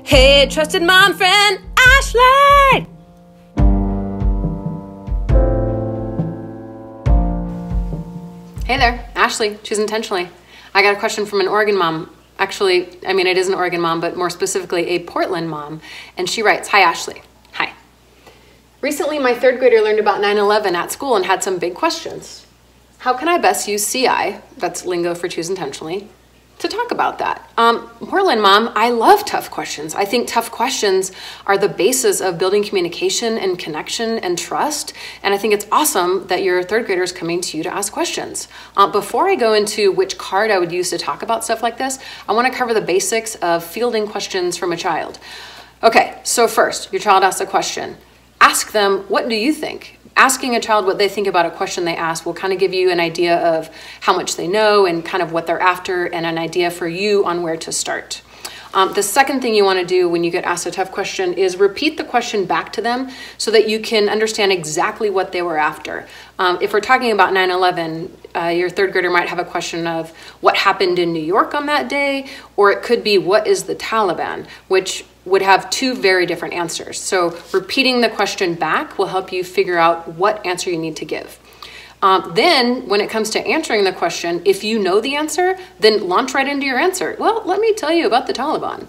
Hey, trusted mom friend, Ashley! Hey there, Ashley, Choose Intentionally. I got a question from an Oregon mom. Actually, I mean, it is an Oregon mom, but more specifically a Portland mom. And she writes, "Hi, Ashley. Hi. Recently, my third grader learned about 9/11 at school and had some big questions. How can I best use CI, that's lingo for Choose Intentionally, to talk about that?" Portland mom, I love tough questions. I think tough questions are the basis of building communication and connection and trust. And I think it's awesome that your third grader is coming to you to ask questions. Before I go into which card I would use to talk about stuff like this, I want to cover the basics of fielding questions from a child. Okay, so first, your child asks a question. Ask them, what do you think? Asking a child what they think about a question they ask will kind of give you an idea of how much they know and kind of what they're after and an idea for you on where to start. The second thing you want to do when you get asked a tough question is repeat the question back to them so that you can understand exactly what they were after. If we're talking about 9/11, your third grader might have a question of what happened in New York on that day, or it could be what is the Taliban, which would have two very different answers. So repeating the question back will help you figure out what answer you need to give. Then when it comes to answering the question, if you know the answer, then launch right into your answer. Well, let me tell you about the Taliban.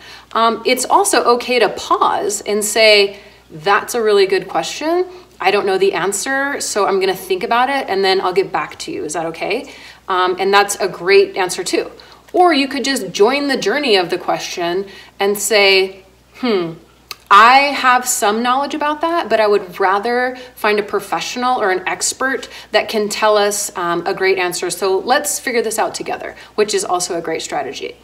It's also okay to pause and say, that's a really good question. I don't know the answer, so I'm gonna think about it and then I'll get back to you. Is that okay? And that's a great answer too. Or you could just join the journey of the question and say, I have some knowledge about that, but I would rather find a professional or an expert that can tell us a great answer. So let's figure this out together, which is also a great strategy.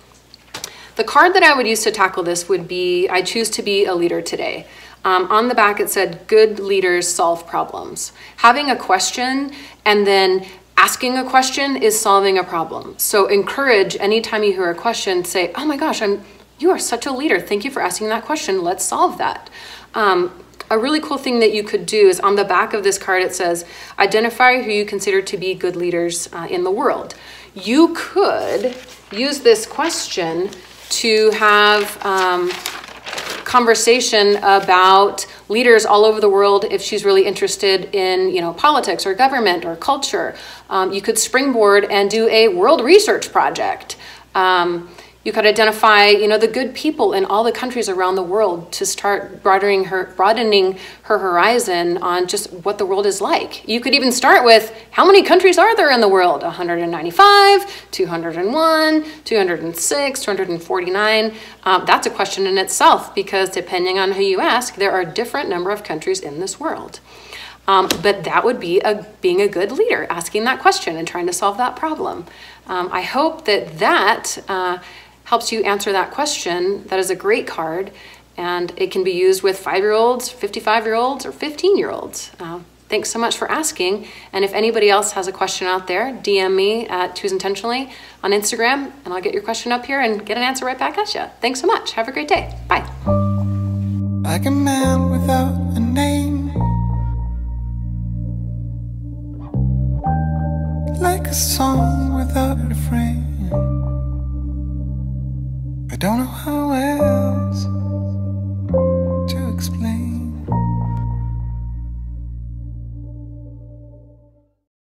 The card that I would use to tackle this would be, I choose to be a leader today. On the back it said, good leaders solve problems. Having a question and then asking a question is solving a problem. So encourage anytime you hear a question, say, oh my gosh, you are such a leader. Thank you for asking that question. Let's solve that. A really cool thing that you could do is on the back of this card, it says, identify who you consider to be good leaders in the world. You could use this question to have conversation about leaders all over the world if she's really interested in, politics or government or culture. You could springboard and do a world research project. You could identify, the good people in all the countries around the world to start broadening her horizon on just what the world is like. You could even start with, how many countries are there in the world? 195, 201, 206, 249. That's a question in itself because depending on who you ask, there are a different number of countries in this world. But that would be being a good leader, asking that question and trying to solve that problem. I hope that helps you answer that question. That is a great card, and it can be used with 5-year-olds, 55-year-olds, or 15-year-olds. Thanks so much for asking, and if anybody else has a question out there, DM me at Choose Intentionally on Instagram, and I'll get your question up here and get an answer right back at you. Thanks so much. Have a great day. Bye. Like a man without a name, like a song without a refrain. I don't know how